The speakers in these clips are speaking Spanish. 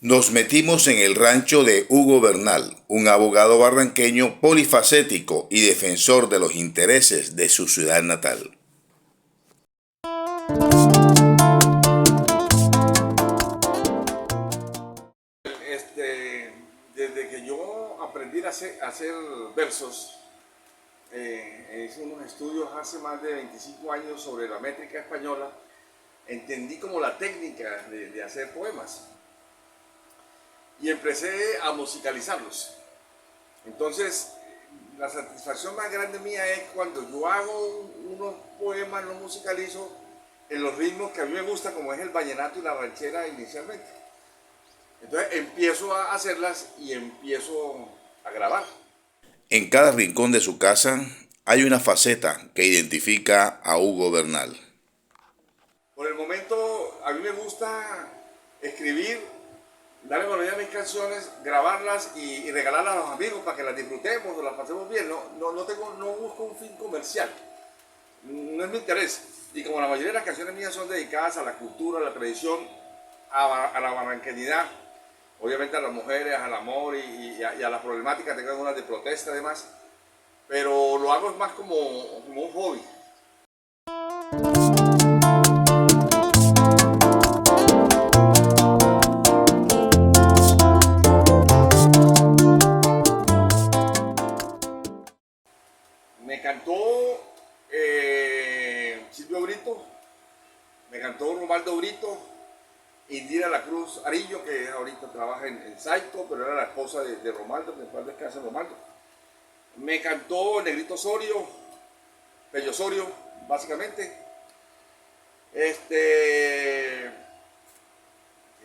Nos metimos en el rancho de Hugo Bernal, un abogado barranqueño polifacético y defensor de los intereses de su ciudad natal. Este, Desde que yo aprendí a hacer versos, hice unos estudios hace más de 25 años sobre la métrica española, entendí como la técnica de hacer poemas y empecé a musicalizarlos. Entonces, la satisfacción más grande mía es cuando yo hago unos poemas, los musicalizo en los ritmos que a mí me gusta, como es el vallenato y la ranchera inicialmente. Entonces empiezo a hacerlas y empiezo a grabar. En cada rincón de su casa hay una faceta que identifica a Hugo Bernal. Por el momento a mí me gusta escribir, darle melodía a mis canciones, grabarlas y regalarlas a los amigos para que las disfrutemos o las pasemos bien. No busco un fin comercial, no es mi interés. Y como la mayoría de las canciones mías son dedicadas a la cultura, a la tradición, a la barranqueñidad, obviamente a las mujeres, al amor y a las problemáticas, tengo algunas de protesta además, pero lo hago más como un hobby. Me cantó Silvio Brito, me cantó Romaldo Brito, Indira La Cruz Arillo, que ahorita trabaja en Saito, pero era la esposa de Romaldo, que después descansa Romaldo. Me cantó Negrito Osorio, Pello Osorio, básicamente. ¿Quién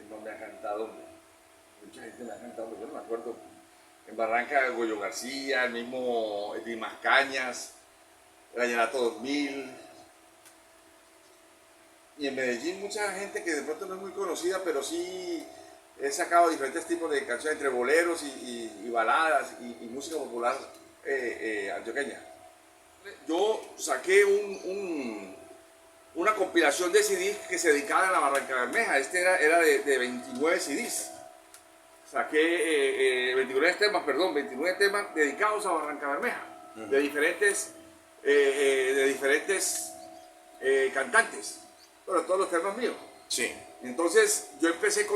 no me ha cantado? Mucha gente me ha cantado, pero yo no me acuerdo. En Barranca, Goyo García, el mismo Dimas Cañas, el Vallenato 2000. Y en Medellín mucha gente que de pronto no es muy conocida, pero sí he sacado diferentes tipos de canciones entre boleros y baladas y música popular antioqueña. Yo saqué una compilación de CDs que se dedicaban a la Barranca Bermeja. Era de 29 CDs. Saqué 29 temas dedicados a Barranca Bermeja, de diferentes cantantes, pero todos los temas míos. Sí. Entonces yo empecé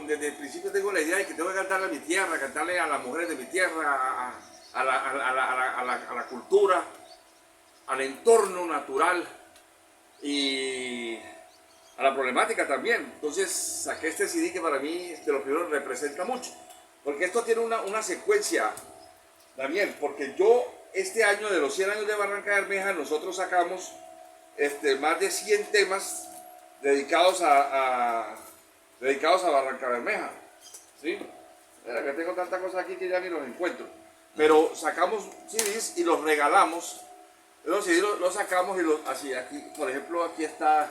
desde el principio tengo la idea de que tengo que cantarle a mi tierra, cantarle a las mujeres de mi tierra, a la cultura, al entorno natural y a la problemática también. Entonces saqué este CD que para mí de los primeros representa mucho, porque esto tiene una secuencia, Daniel, porque yo este año de los 100 años de Barranca Bermeja nosotros sacamos más de 100 temas dedicados a Barranca Bermeja, ¿sí? Mira que tengo tantas cosas aquí que ya ni los encuentro, pero sacamos CDs y los regalamos. Los CDs los sacamos y así, aquí, por ejemplo, aquí está,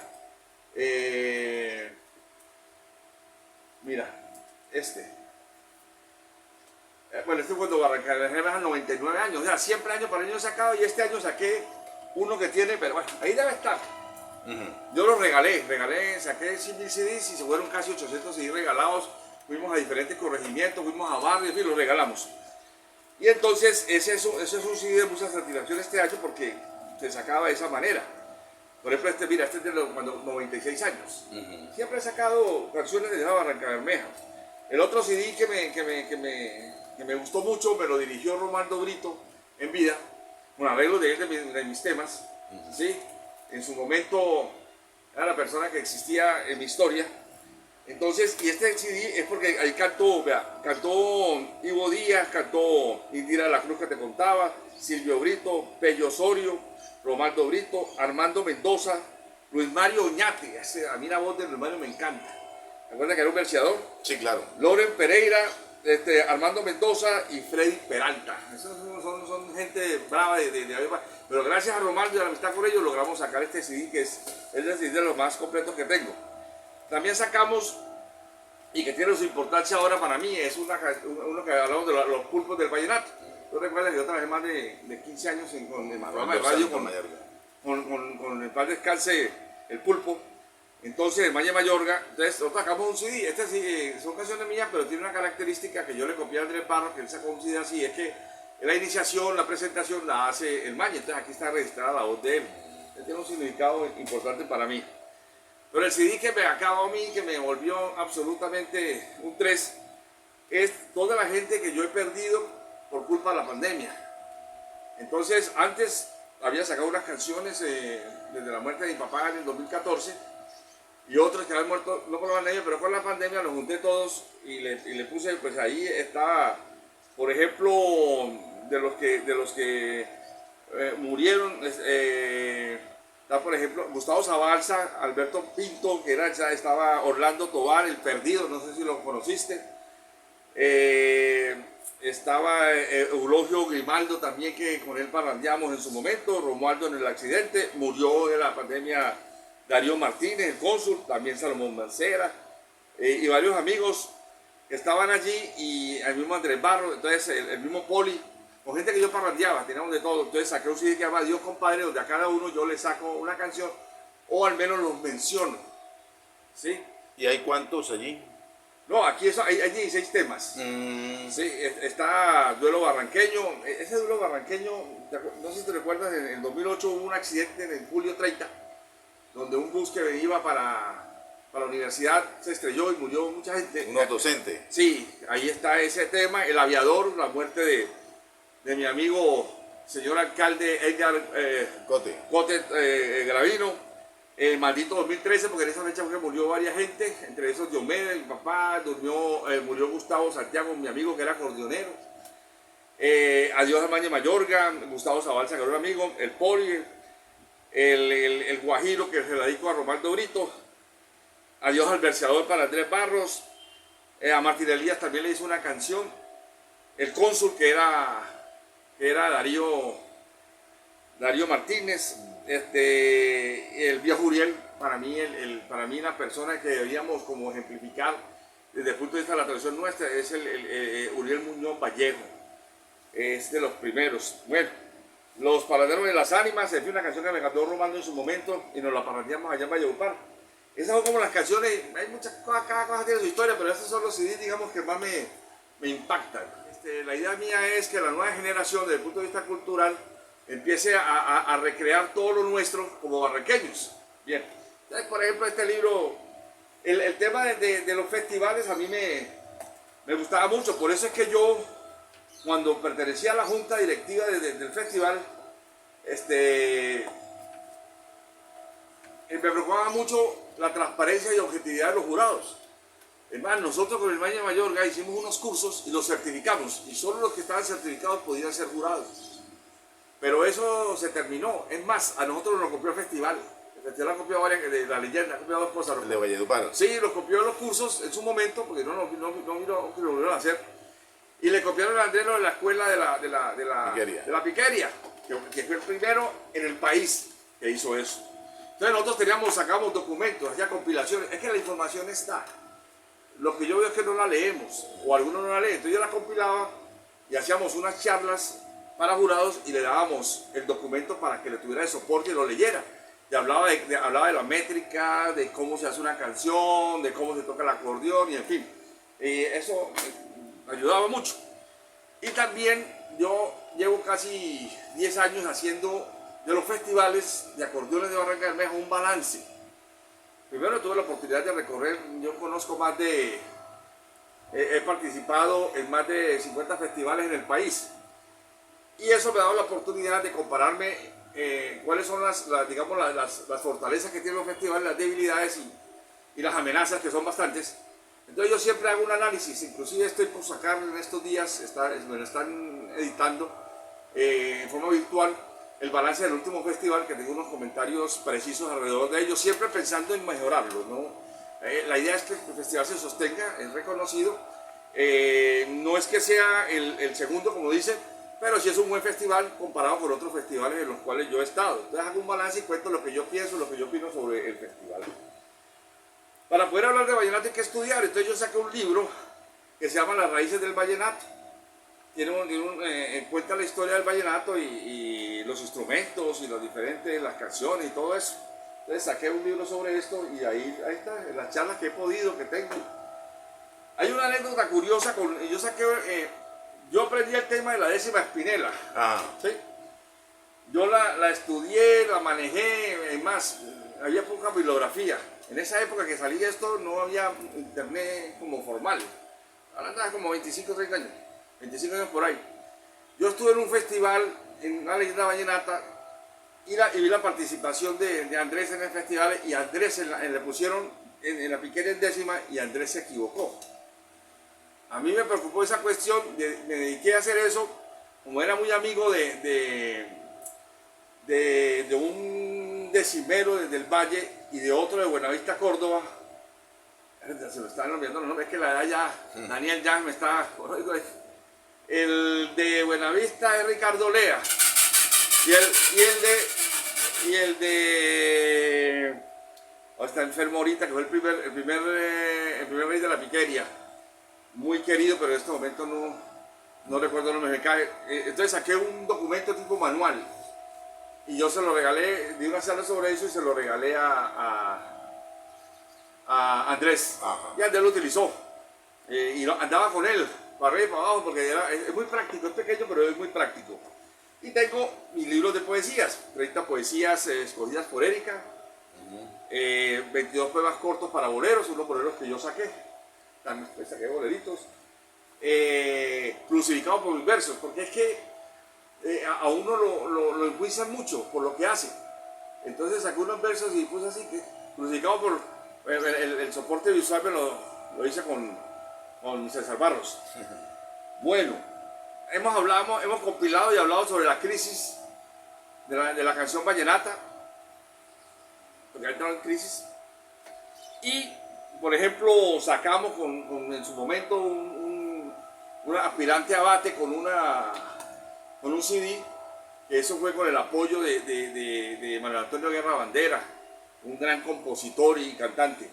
mira, bueno, este fue cuando Barranca Bermeja 99 años, o sea, siempre año para año he sacado y este año saqué uno que tiene, pero bueno, ahí debe estar. Yo los regalé, saqué 100.000 CDs y se fueron casi 800 CDs regalados. Fuimos a diferentes corregimientos, fuimos a barrios y los regalamos. Y entonces ese es un CD de mucha satisfacción este año porque se sacaba de esa manera. Por ejemplo, mira, este es de cuando 96 años. Siempre he sacado canciones de la Barranca Bermeja. El otro CD que me gustó mucho me lo dirigió Romaldo Brito en vida, con arreglos de mis temas, ¿sí? En su momento era la persona que existía en mi historia. Entonces, y este CD es porque ahí cantó Ivo Díaz, cantó Indira La Cruz que te contaba, Silvio Brito, Pello Osorio, Romaldo Brito, Armando Mendoza, Luis Mario Oñate. A mí la voz de Luis Mario me encanta. ¿Te acuerdas que era un verseador? Sí, claro. Loren Pereira, Armando Mendoza y Freddy Peralta. Esos son gente brava pero gracias a Romaldo y a la amistad con ellos logramos sacar este CD que es el CD de los más completos que tengo. También sacamos, y que tiene su importancia ahora para mí, es uno que hablamos de los pulpos del vallenato. ¿Tú recuerdas que yo trabajé más de 15 años con el programa de radio con el Paz Descanse, el Pulpo? Entonces, el Valle Mayorga, entonces nosotros sacamos un CD. Este sí, son canciones mías, pero tiene una característica que yo le copié a Andrés Barros, que él sacó un CD así, es que la iniciación, la presentación la hace el Mañe. Entonces aquí está registrada la voz de él. Él tiene un significado importante para mí. Pero el CD que me acabó a mí, que me volvió absolutamente un 3, es toda la gente que yo he perdido por culpa de la pandemia. Entonces, antes había sacado unas canciones desde la muerte de mi papá en el 2014 y otras que habían muerto, no por la pandemia, pero con la pandemia los junté todos y le puse, pues ahí estaba, por ejemplo, de los que murieron, está por ejemplo Gustavo Zabalza, Alberto Pinto, que estaba Orlando Tovar, el perdido, no sé si lo conociste. Estaba Eulogio Grimaldo también, que con él parrandeamos en su momento. Romualdo en el accidente, murió de la pandemia Darío Martínez, el cónsul, también Salomón Mancera, y varios amigos que estaban allí, y el mismo Andrés Barro, entonces el mismo Poli, con gente que yo parrandeaba, teníamos de todo. Entonces saqué un CD que se llama Dios Compadre, donde a cada uno yo le saco una canción, o al menos los menciono, ¿sí? ¿Y hay cuántos allí? No, aquí hay 16 temas. Sí, está Duelo Barranqueño. Ese Duelo Barranqueño, no sé si te recuerdas, en el 2008 hubo un accidente en julio 30, donde un bus que iba para la universidad se estrelló y murió mucha gente. ¿Unos docentes? Sí, ahí está ese tema. El aviador, la muerte de mi amigo, señor alcalde Edgar Cote Gravino. El maldito 2013, porque en esa fecha murió varias gente, entre esos Diomedes, mi papá, murió Gustavo Santiago, mi amigo que era acordeonero. Adiós a Mañe Mayorga, Gustavo Zabalza, que era un amigo, el Poli, el Guajiro, que se la dedicó a Romaldo Brito. Adiós al verseador para Andrés Barros. A Martín Elías también le hizo una canción. El cónsul, que era Darío Martínez. El viejo Uriel, para mí la persona que deberíamos como ejemplificar desde el punto de vista de la tradición nuestra es el Uriel Muñoz Vallejo, es de los primeros. Bueno, Los Paladeros de las Ánimas, es una canción que me cantó Romando en su momento y nos la parrandeamos allá en Valledupar. Esas son como las canciones, hay muchas cosas, cada cosa tiene su historia, pero esos son los CDs, digamos, que más me impactan. La idea mía es que la nueva generación, desde el punto de vista cultural, empiece a recrear todo lo nuestro como barranqueños. Bien, entonces, por ejemplo, este libro, el tema de los festivales a mí me gustaba mucho, por eso es que yo, cuando pertenecía a la junta directiva del festival, me preocupaba mucho la transparencia y objetividad de los jurados. Es más, nosotros con el Valle Mayorga hicimos unos cursos y los certificamos, y solo los que estaban certificados podían ser jurados. Pero eso se terminó. Es más, a nosotros nos copió el festival. El festival ha copiado varias, de la leyenda, ha copiado dos cosas. ¿El de Valledupar? Sí, los copió en los cursos en su momento, porque no lo volvieron a hacer. Y le copiaron a Andrés de la escuela de la Piquería, que fue el primero en el país que hizo eso. Entonces nosotros sacamos documentos, hacía compilaciones. Es que la información está. Lo que yo veo es que no la leemos, o algunos no la leen. Entonces yo la compilaba y hacíamos unas charlas para jurados y le dábamos el documento para que le tuviera de soporte y lo leyera. Y hablaba de la métrica, de cómo se hace una canción, de cómo se toca el acordeón, y en fin. Y eso me ayudaba mucho. Y también yo llevo casi 10 años haciendo de los festivales de acordeones de Barranca Bermeja un balance. Primero tuve la oportunidad de recorrer, yo conozco he participado en más de 50 festivales en el país. Y eso me ha dado la oportunidad de compararme cuáles son las fortalezas que tienen los festivales, las debilidades y las amenazas, que son bastantes. Entonces yo siempre hago un análisis, inclusive estoy por sacar en estos días, me lo están editando en forma virtual, el balance del último festival, que tengo unos comentarios precisos alrededor de ello, siempre pensando en mejorarlo, ¿no? La idea es que el festival se sostenga, es reconocido, no es que sea el segundo, como dicen, pero sí es un buen festival comparado con otros festivales en los cuales yo he estado. Entonces hago un balance y cuento lo que yo pienso, lo que yo opino sobre el festival. Para poder hablar de vallenato hay que estudiar, entonces yo saqué un libro que se llama Las Raíces del Vallenato. Cuenta la historia del vallenato y los instrumentos y las canciones y todo eso. Entonces saqué un libro sobre esto y ahí está, en las charlas que he podido, que tengo. Hay una anécdota curiosa, yo aprendí el tema de la décima espinela. ¿Sí? Yo la estudié, la manejé, es más, había poca bibliografía. En esa época que salí esto no había internet como formal. Ahora andaba como 25, 30 años, 25 años por ahí. Yo estuve en un festival, en una leyenda vallenata, y vi la participación de Andrés en el festival, y Andrés le pusieron en la piquera en décima y Andrés se equivocó. A mí me preocupó esa cuestión, me dediqué a hacer eso, como era muy amigo de un decimero desde el Valle y de otro de Buenavista, Córdoba. Se me están olvidando los nombres, es que la edad ya, Daniel ya me está... El de Buenavista es Ricardo Lea. Y el de está enfermo ahorita, que fue el primer rey de la piquería. Muy querido, pero en este momento no recuerdo el nombre, me cae. Entonces saqué un documento tipo manual y yo se lo regalé, di una charla sobre eso y se lo regalé a Andrés. Ajá. Y Andrés lo utilizó y andaba con él para arriba y para abajo porque es muy práctico, es pequeño pero es muy práctico. Y tengo mis libros de poesías, 30 poesías escogidas por Erika, 22 poemas cortos para boleros, unos boleros que yo saqué, también saqué boleritos, crucificados por mis versos, porque es que a uno lo enjuician mucho por lo que hace. Entonces saqué unos versos y puse así, que crucificado por el soporte visual me lo hice con César Barros. Bueno, hemos compilado y hablado sobre la crisis de la canción vallenata, porque ha entrado en crisis. Y, por ejemplo, sacamos en su momento un aspirante abate con un CD, que eso fue con el apoyo de Manuel Antonio Guerra Bandera, un gran compositor y cantante.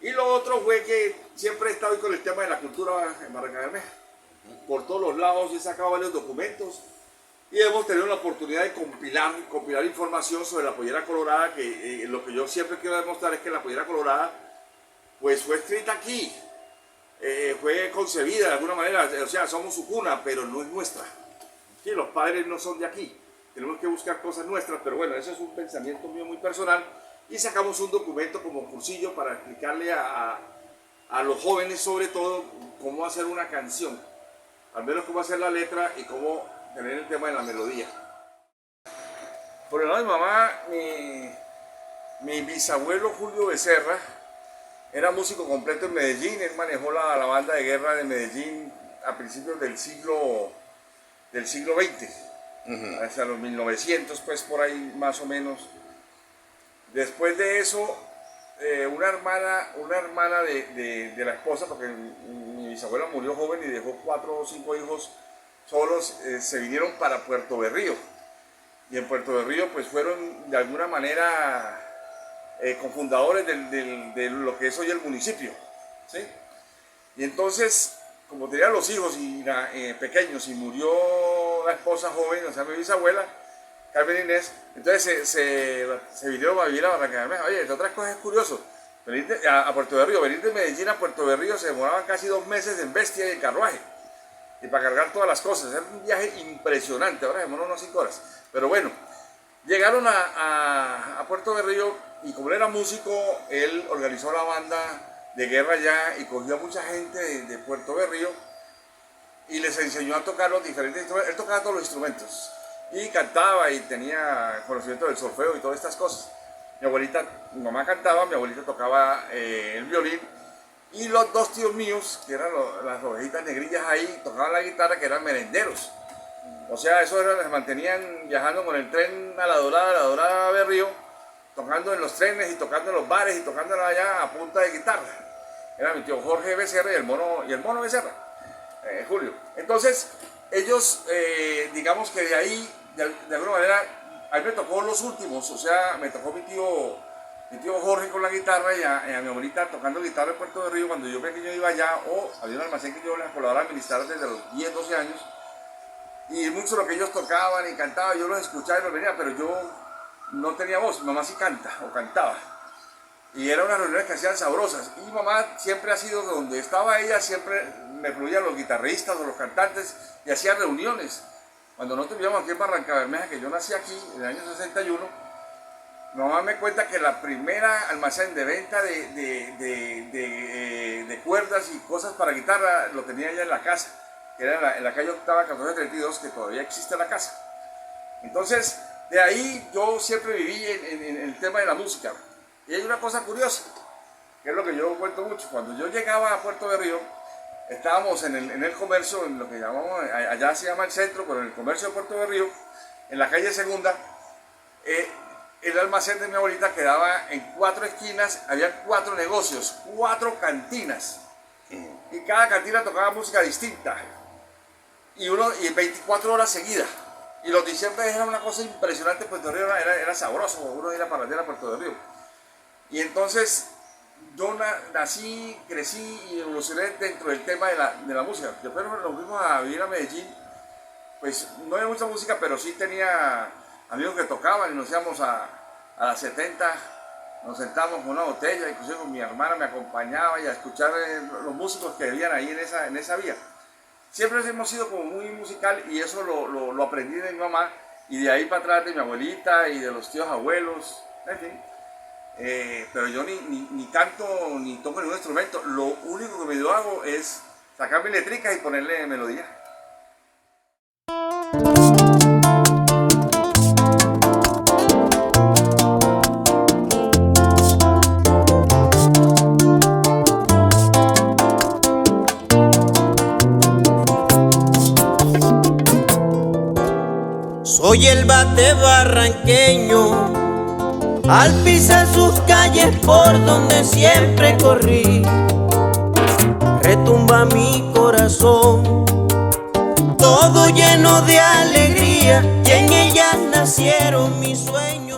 Y lo otro fue que siempre he estado con el tema de la cultura en Barranca Bermeja. Por todos los lados he sacado varios documentos y hemos tenido la oportunidad de compilar información sobre la pollera colorada, que lo que yo siempre quiero demostrar es que la pollera colorada pues fue escrita aquí, fue concebida de alguna manera, o sea, somos su cuna, pero no es nuestra. Sí, los padres no son de aquí, tenemos que buscar cosas nuestras, pero bueno, eso es un pensamiento mío muy personal. Y sacamos un documento como cursillo para explicarle a los jóvenes sobre todo cómo hacer una canción, al menos cómo hacer la letra y cómo tener el tema de la melodía. Por el lado de mi mamá, mi bisabuelo Julio Becerra era músico completo en Medellín. Él manejó la banda de guerra de Medellín a principios del siglo XX, hacia los 1900, pues por ahí más o menos. Después de eso, una hermana de la esposa, porque mi bisabuela murió joven y dejó 4 o 5 hijos solos, se vinieron para Puerto Berrío. Y en Puerto Berrío pues fueron de alguna manera cofundadores de lo que es hoy el municipio, ¿sí? Y entonces, como tenían los hijos pequeños y murió la esposa joven, o sea, mi bisabuela, Carmen Inés, entonces se vinieron a vivir a Barranca Bermeja. Oye, entre otras cosas es curioso, venir a Puerto Berrío, venir de Medellín a Puerto Berrío se demoraban casi 2 meses en bestia y en carruaje, y para cargar todas las cosas, era un viaje impresionante. Ahora demoró unas 5 horas, pero bueno, llegaron a Puerto Berrío y como él era músico, él organizó la banda de guerra allá y cogió a mucha gente de Puerto Berrío y les enseñó a tocar los diferentes instrumentos. Él tocaba todos los instrumentos y cantaba y tenía conocimiento del solfeo y todas estas cosas. Mi mamá cantaba, mi abuelita tocaba el violín y los 2 tíos míos, que eran las ovejitas negrillas ahí, tocaban la guitarra, que eran merenderos. O sea, eso les mantenían viajando con el tren a la Dorada Berrío, tocando en los trenes y tocando en los bares y tocando allá a punta de guitarra. Era mi tío Jorge Becerra y el mono Becerra, Julio. Entonces, ellos, digamos que de ahí, de alguna manera, a mí me tocó los últimos, o sea, me tocó mi tío Jorge con la guitarra y a mi abuelita tocando guitarra en Puerto Berrío. Cuando yo pequeño iba allá, o había un almacén que yo les colaboraba a administrar desde los 10, 12 años, y mucho lo que ellos tocaban y cantaban, yo los escuchaba y los venía, pero yo no tenía voz, mi mamá sí canta o cantaba. Y eran unas reuniones que hacían sabrosas. Y mi mamá siempre ha sido donde estaba ella, siempre me fluían los guitarristas o los cantantes y hacían reuniones. Cuando nosotros vivíamos aquí en Barrancabermeja, que yo nací aquí en el año 61, mi mamá me cuenta que la primera almacén de venta de cuerdas y cosas para guitarra lo tenía ella en la casa, que era en la calle Octava 1432, que todavía existe la casa. Entonces, de ahí yo siempre viví en el tema de la música. Y hay una cosa curiosa, que es lo que yo cuento mucho. Cuando yo llegaba a Puerto de Río, estábamos en el comercio, en lo que llamamos, allá se llama el centro, pero en el comercio de Puerto de Río, en la calle Segunda, el almacén de mi abuelita quedaba en 4 esquinas, había 4 negocios, 4 cantinas. Y cada cantina tocaba música distinta. Y 24 horas seguidas. Y los diciembre era una cosa impresionante, Puerto de Río era sabroso, uno ir a parrandear a Puerto de Río. Y entonces yo nací, crecí y evolucioné dentro del tema de la música. Después nos fuimos a vivir a Medellín, pues no había mucha música, pero sí tenía amigos que tocaban y nos íbamos a las 70, nos sentábamos con una botella, inclusive con mi hermana me acompañaba y a escuchar los músicos que vivían ahí en esa vía. Siempre hemos sido como muy musical y eso lo aprendí de mi mamá y de ahí para atrás de mi abuelita y de los tíos abuelos, en fin. Pero yo ni canto ni toco ningún instrumento, lo único que yo hago es sacar mis letricas y ponerle melodía. Soy el bate barranqueño, al pisar sus calles por donde siempre corrí, retumba mi corazón, todo lleno de alegría, y en ellas nacieron mis sueños.